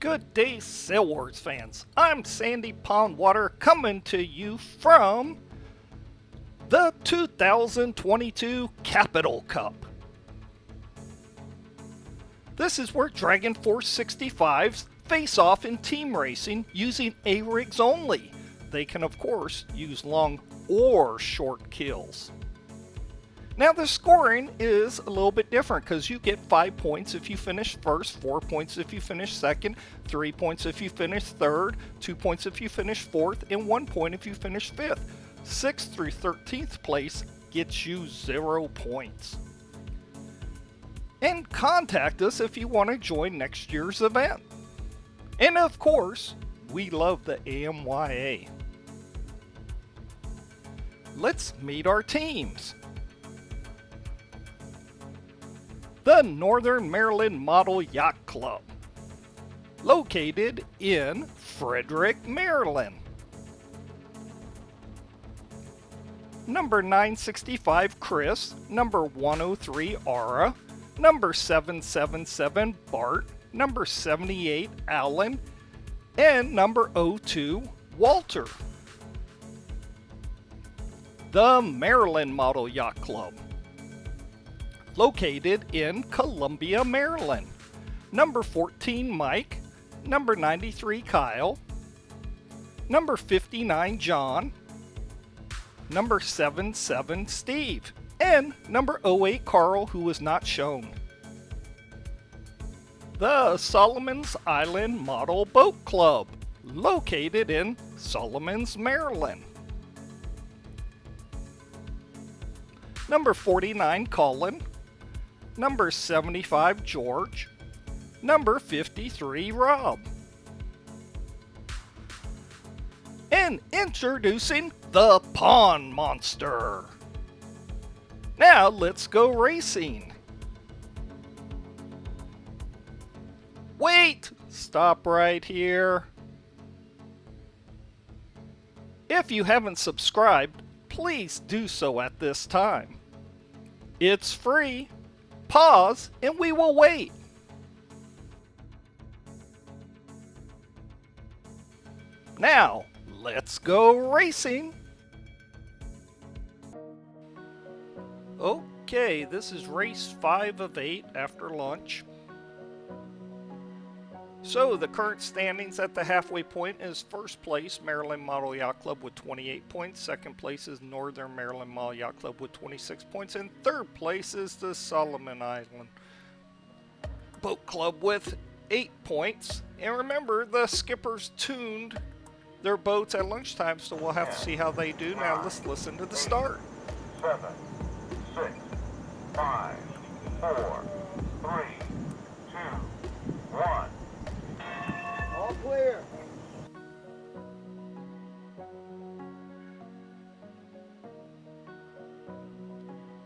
Good day, Sail Wars fans. I'm Sandy Pondwater coming to you from the 2022 Capital Cup. This is where Dragon Force 65s face off in team racing using A-rigs only. They can, of course, use long or short kills. Now the scoring is a little bit different because you get 5 points if you finish first, 4 points if you finish second, 3 points if you finish third, 2 points if you finish fourth, and 1 point if you finish fifth. 6th through 13th place gets you 0 points. And contact us if you want to join next year's event. And of course, we love the AMYA. Let's meet our teams. The Northern Maryland Model Yacht Club, located in Frederick, Maryland. Number 965 Chris, number 103 Ara, number 777 Bart, number 78 Alan, and number 02 Walter. The Maryland Model Yacht Club, located in Columbia, Maryland. Number 14 Mike, number 93 Kyle, number 59 John, number 77 Steve, and number 08 Carl, who was not shown. The Solomon's Island Model Boat Club, located in Solomon's, Maryland. Number 49 Colin, number 75 George, number 53 Rob. And introducing the Pond Monster. Now let's go racing. Wait! Stop right here. If you haven't subscribed, please do so at this time. It's free. Pause and we will wait. Now, let's go racing. Okay, this is race 5 of 8 after lunch. So the current standings at the halfway point is first place Maryland Model Yacht Club with 28 points, second place is Northern Maryland Model Yacht Club with 26 points, and third place is the Solomon Island Boat Club with 8 points. And remember, the skippers tuned their boats at lunchtime, so we'll have to see how they do. Now let's listen to the start. 7, 6, 5, 4, 3, 2, 1. All clear.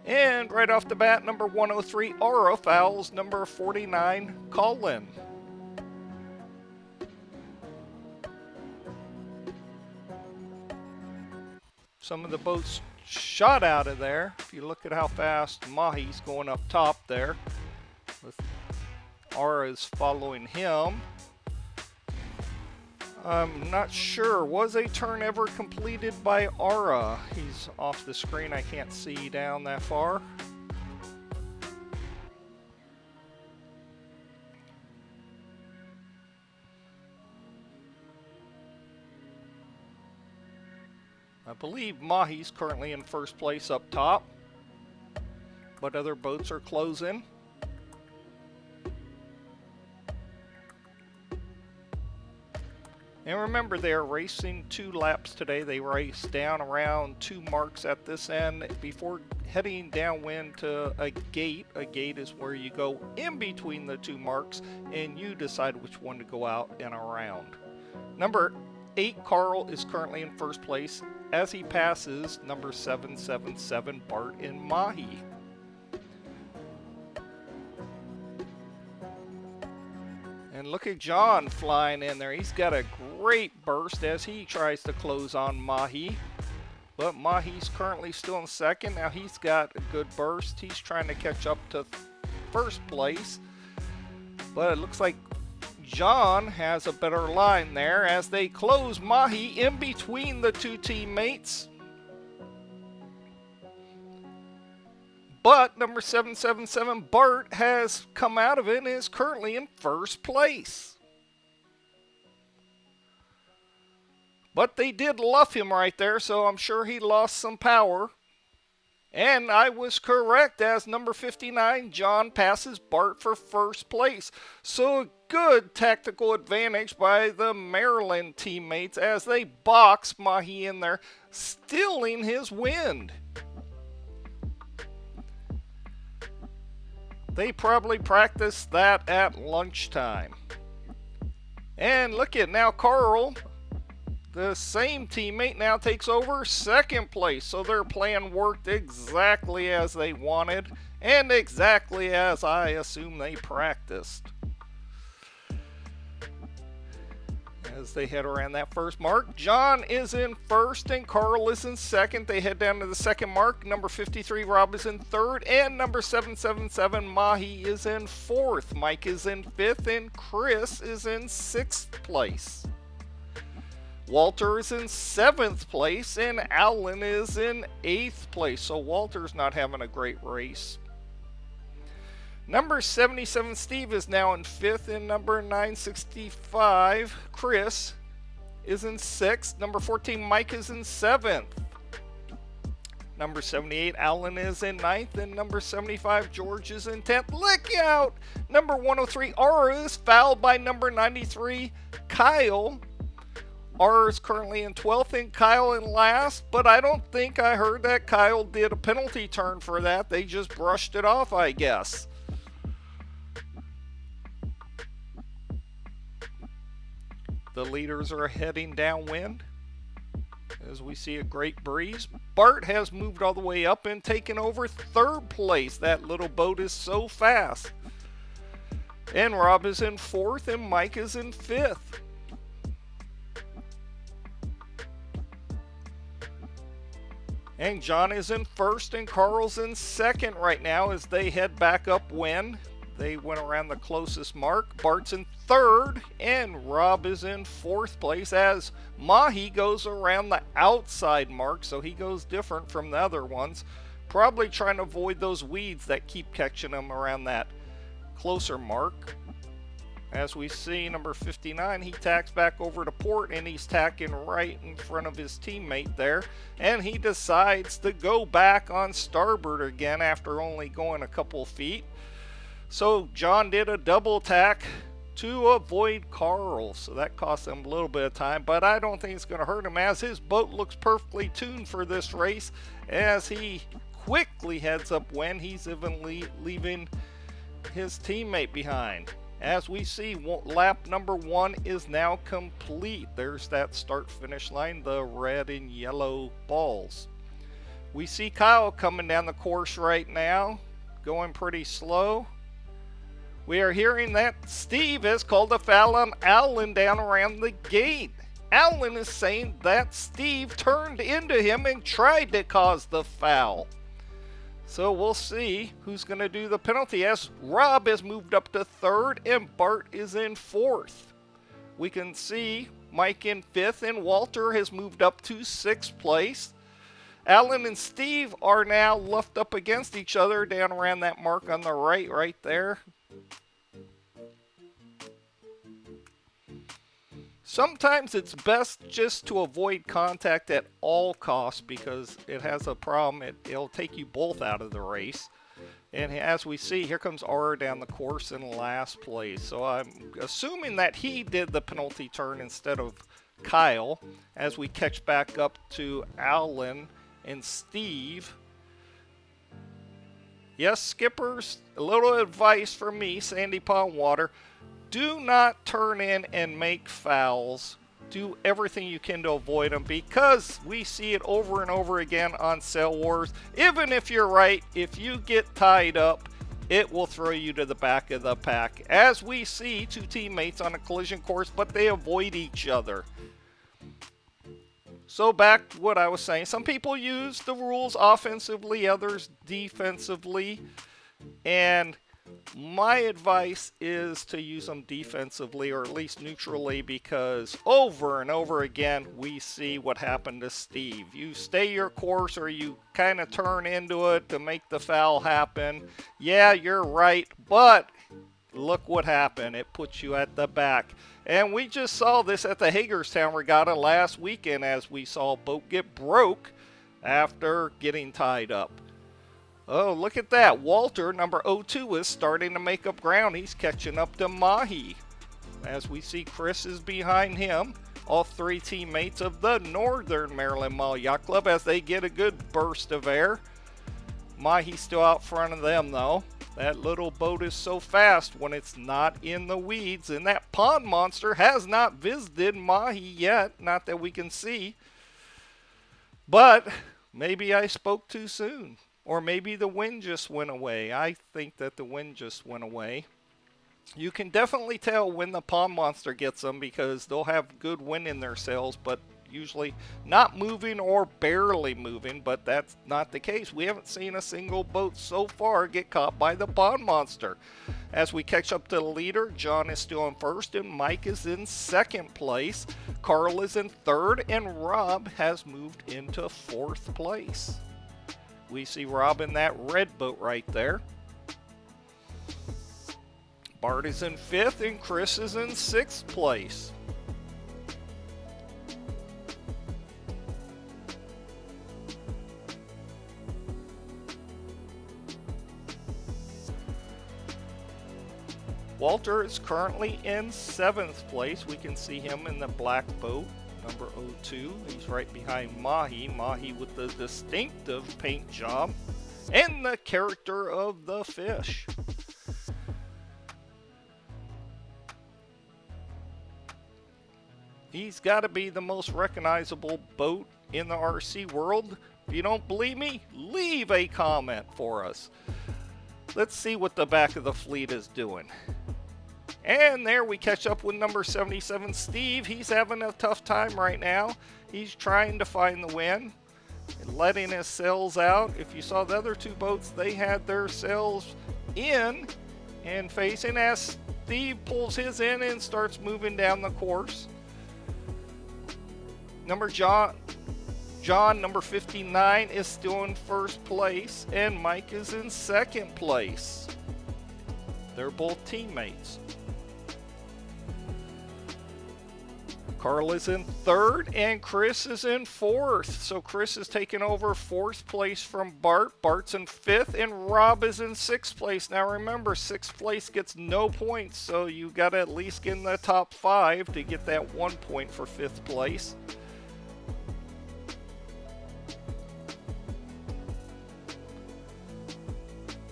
And right off the bat, number 103 Aura fouls number 49 Colin. Some of the boats shot out of there. If you look at how fast Mahi's going up top there, with Aura's following him. I'm not sure. Was a turn ever completed by Aura? He's off the screen. I can't see down that far. I believe Mahi's currently in first place up top, but other boats are closing. And remember, they're racing 2 laps today. They race down around 2 marks at this end before heading downwind to a gate. A gate is where you go in between the 2 marks and you decide which one to go out and around. Number 8 Carl is currently in first place as he passes number 777 Bart and Mahi. And look at John flying in there. He's got a great burst as he tries to close on Mahi. But Mahi's currently still in second. Now he's got a good burst. He's trying to catch up to first place. But it looks like John has a better line there as they close Mahi in between the two teammates. But number 777, Bart, has come out of it and is currently in first place. But they did luff him right there, so I'm sure he lost some power. And I was correct, as number 59, John, passes Bart for first place. So a good tactical advantage by the Maryland teammates as they box Mahi in there, stealing his wind. They probably practiced that at lunchtime. And look at now, Carl, the same teammate, now takes over second place. So their plan worked exactly as they wanted and exactly as I assume they practiced. As they head around that first mark, John is in first and Carl is in second. They head down to the second mark. Number 53, Rob, is in third, and number 777, Mahi, is in fourth. Mike is in fifth, and Chris is in sixth place. Walter is in seventh place, and Alan is in eighth place. So Walter's not having a great race. Number 77, Steve, is now in fifth, and number 965, Chris, is in sixth. Number 14, Mike, is in seventh. Number 78, Alan, is in ninth, and number 75, George, is in 10th. Look out! Number 103, Ara, is fouled by number 93, Kyle. Ara is currently in 12th and Kyle in last, but I don't think I heard that Kyle did a penalty turn for that. They just brushed it off, I guess. The leaders are heading downwind as we see a great breeze. Bart has moved all the way up and taken over third place. That little boat is so fast. And Rob is in fourth and Mike is in fifth. And John is in first and Carl's in second right now as they head back upwind. They went around the closest mark. Bart's in third and Rob is in fourth place as Mahi goes around the outside mark, so he goes different from the other ones. Probably trying to avoid those weeds that keep catching him around that closer mark. As we see, number 59, he tacks back over to port and he's tacking right in front of his teammate there. And he decides to go back on starboard again after only going a couple feet. So John did a double tack to avoid Carl. So that cost him a little bit of time, but I don't think it's going to hurt him as his boat looks perfectly tuned for this race as he quickly heads upwind. He's even leaving his teammate behind. As we see, lap number 1 is now complete. There's that start-finish line, the red and yellow balls. We see Kyle coming down the course right now, going pretty slow. We are hearing that Steve has called a foul on Alan down around the gate. Alan is saying that Steve turned into him and tried to cause the foul. So we'll see who's going to do the penalty as Rob has moved up to third and Bart is in fourth. We can see Mike in fifth and Walter has moved up to sixth place. Alan and Steve are now luffed up against each other down around that mark on the right there. Sometimes it's best just to avoid contact at all costs because it has a problem. It'll take you both out of the race. And as we see, here comes Ara down the course in last place. So I'm assuming that he did the penalty turn instead of Kyle as we catch back up to Alan and Steve. Yes, skippers, a little advice from me, Sandy Pond Water. Do not turn in and make fouls. Do everything you can to avoid them because we see it over and over again on Sail Wars. Even if you're right, if you get tied up, it will throw you to the back of the pack. As we see two teammates on a collision course, but they avoid each other. So back to what I was saying. Some people use the rules offensively, others defensively. And My advice is to use them defensively or at least neutrally, because over and over again we see what happened to Steve. You stay your course or you kind of turn into it to make the foul happen. Yeah, you're right, but look what happened. It puts you at the back. And we just saw this at the Hagerstown Regatta last weekend as we saw a boat get broke after getting tied up. Oh, look at that. Walter, number 02, is starting to make up ground. He's catching up to Mahi. As we see, Chris is behind him. All three teammates of the Northern Maryland Model Yacht Club as they get a good burst of air. Mahi's still out front of them, though. That little boat is so fast when it's not in the weeds. And that pond monster has not visited Mahi yet. Not that we can see. But maybe I spoke too soon. Or maybe the wind just went away. I think that the wind just went away. You can definitely tell when the pond monster gets them because they'll have good wind in their sails, but usually not moving or barely moving, but that's not the case. We haven't seen a single boat so far get caught by the pond monster. As we catch up to the leader, John is still in first and Mike is in second place. Carl is in third and Rob has moved into fourth place. We see Rob in that red boat right there. Bart is in fifth and Chris is in sixth place. Walter is currently in seventh place. We can see him in the black boat, number 02. He's right behind Mahi. Mahi with the distinctive paint job and the character of the fish. He's got to be the most recognizable boat in the RC world. If you don't believe me, leave a comment for us. Let's see what the back of the fleet is doing. And there we catch up with number 77, Steve. He's having a tough time right now. He's trying to find the wind and letting his sails out. If you saw the other two boats, they had their sails in and facing as Steve pulls his in and starts moving down the course. John, number 59, is still in first place, and Mike is in second place. They're both teammates. Carl is in third, and Chris is in fourth. So Chris is taking over fourth place from Bart. Bart's in fifth, and Rob is in sixth place. Now remember, sixth place gets no points, so you got to at least get in the top 5 to get that 1 point for fifth place.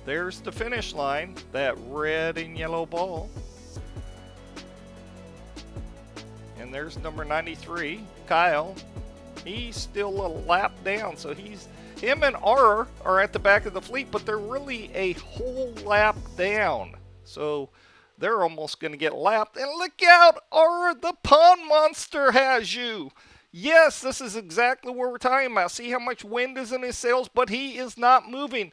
There's the finish line, that red and yellow ball. And there's number 93, Kyle. He's still a lap down, so him and R are at the back of the fleet, but they're really a whole lap down. So they're almost going to get lapped. And look out, R, the pond monster has you. Yes, this is exactly what we're talking about. See how much wind is in his sails, but he is not moving.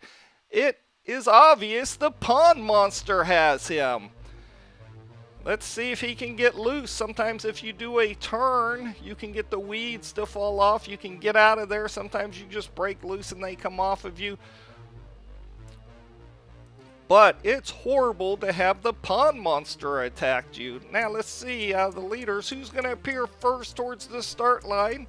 It is obvious the pond monster has him. Let's see if he can get loose. Sometimes if you do a turn, you can get the weeds to fall off. You can get out of there. Sometimes you just break loose and they come off of you. But it's horrible to have the pond monster attack you. Now let's see the leaders. Who's going to appear first towards the start line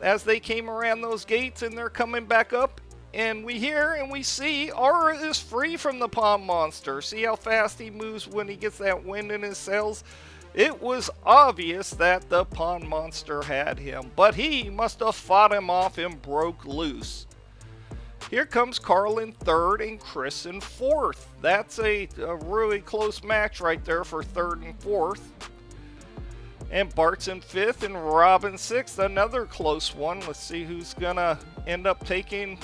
as they came around those gates and they're coming back up. And we hear and we see Aura is free from the pond monster. See how fast he moves when he gets that wind in his sails? It was obvious that the pond monster had him, but he must have fought him off and broke loose. Here comes Carl in third and Chris in fourth. That's a really close match right there for third and fourth. And Bart's in fifth and Rob in sixth. Another close one. Let's see who's going to end up taking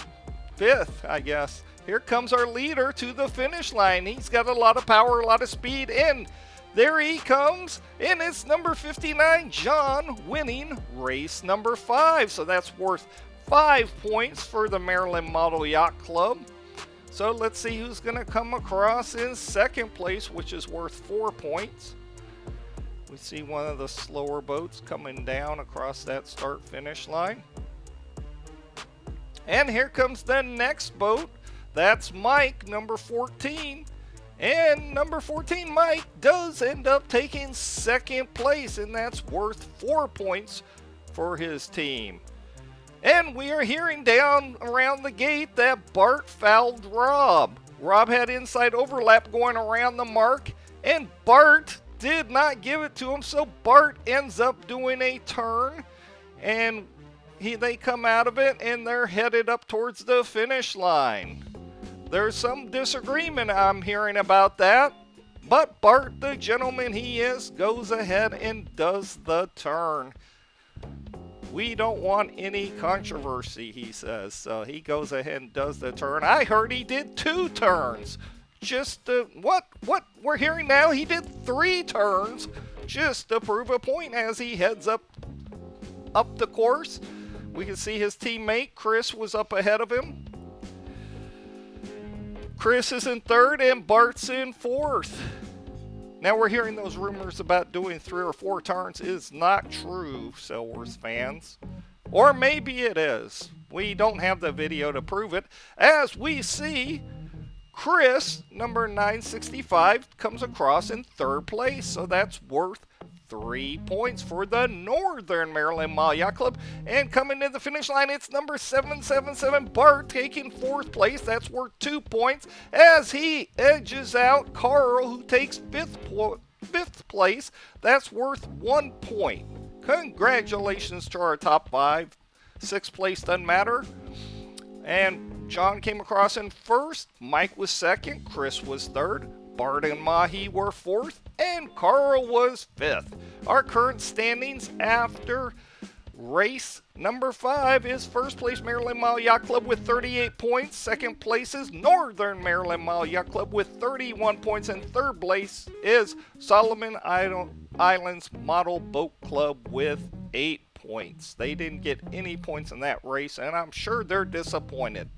fifth, I guess. Here comes our leader to the finish line. He's got a lot of power, a lot of speed, and there he comes, and it's number 59, John, winning race number 5. So that's worth 5 points for the Maryland Model Yacht Club. So let's see who's going to come across in second place, which is worth 4 points. We see one of the slower boats coming down across that start-finish line. And here comes the next boat. That's Mike, number 14. And number 14, Mike, does end up taking second place, and that's worth 4 points for his team. And we are hearing down around the gate that Bart fouled Rob. Rob had inside overlap going around the mark, and Bart did not give it to him, so Bart ends up doing a turn, and they come out of it, and they're headed up towards the finish line. There's some disagreement I'm hearing about that, but Bart, the gentleman he is, goes ahead and does the turn. We don't want any controversy, he says, so he goes ahead and does the turn. I heard he did 2 turns. What we're hearing now, he did 3 turns just to prove a point as he heads up the course. We can see his teammate Chris was up ahead of him. Chris is in third and Bart's in fourth. Now we're hearing those rumors about doing 3 or 4 turns is not true, Sail Wars fans. Or maybe it is. We don't have the video to prove it. As we see, Chris, number 965, comes across in third place, so that's worth 3 points for the Northern Maryland Mile Yacht Club. And coming to the finish line, it's number 777, Bart, taking 4th place. That's worth 2 points as he edges out Carl, who takes 5th place. That's worth 1 point. Congratulations to our top 5. 6th place doesn't matter. And John came across in 1st, Mike was 2nd, Chris was 3rd, Bart and Mahi were 4th, and Carl was 5th. Our current standings after race number 5 is 1st place Maryland Mile Yacht Club with 38 points, 2nd place is Northern Maryland Mile Yacht Club with 31 points, and 3rd place is Solomon Islands Model Boat Club with 8 points. They didn't get any points in that race, and I'm sure they're disappointed.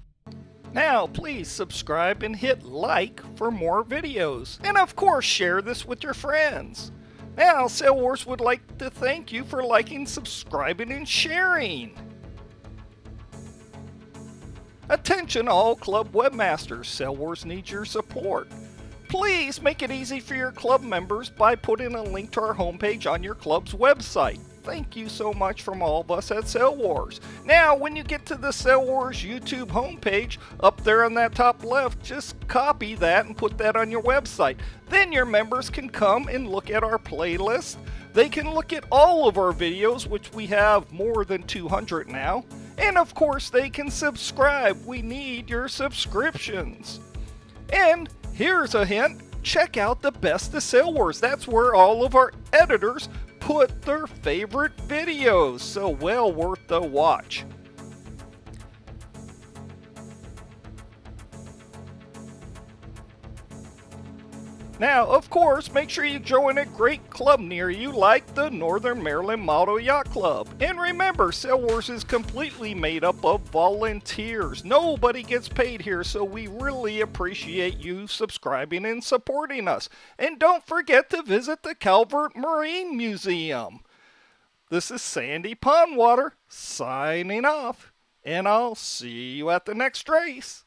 Now, please subscribe and hit like for more videos. And of course, share this with your friends. Now, Sail Wars would like to thank you for liking, subscribing, and sharing. Attention all club webmasters, Sail Wars needs your support. Please make it easy for your club members by putting a link to our homepage on your club's website. Thank you so much from all of us at Sail Wars. Now, when you get to the Sail Wars YouTube homepage, up there on that top left, just copy that and put that on your website. Then your members can come and look at our playlist. They can look at all of our videos, which we have more than 200 now. And of course, they can subscribe. We need your subscriptions. And here's a hint. Check out the Best of Sail Wars. That's where all of our editors put their favorite videos, so well worth the watch. Now, of course, make sure you join a great club near you like the Northern Maryland Model Yacht Club. And remember, Sail Wars is completely made up of volunteers. Nobody gets paid here, so we really appreciate you subscribing and supporting us. And don't forget to visit the Calvert Marine Museum. This is Sandy Pondwater signing off, and I'll see you at the next race.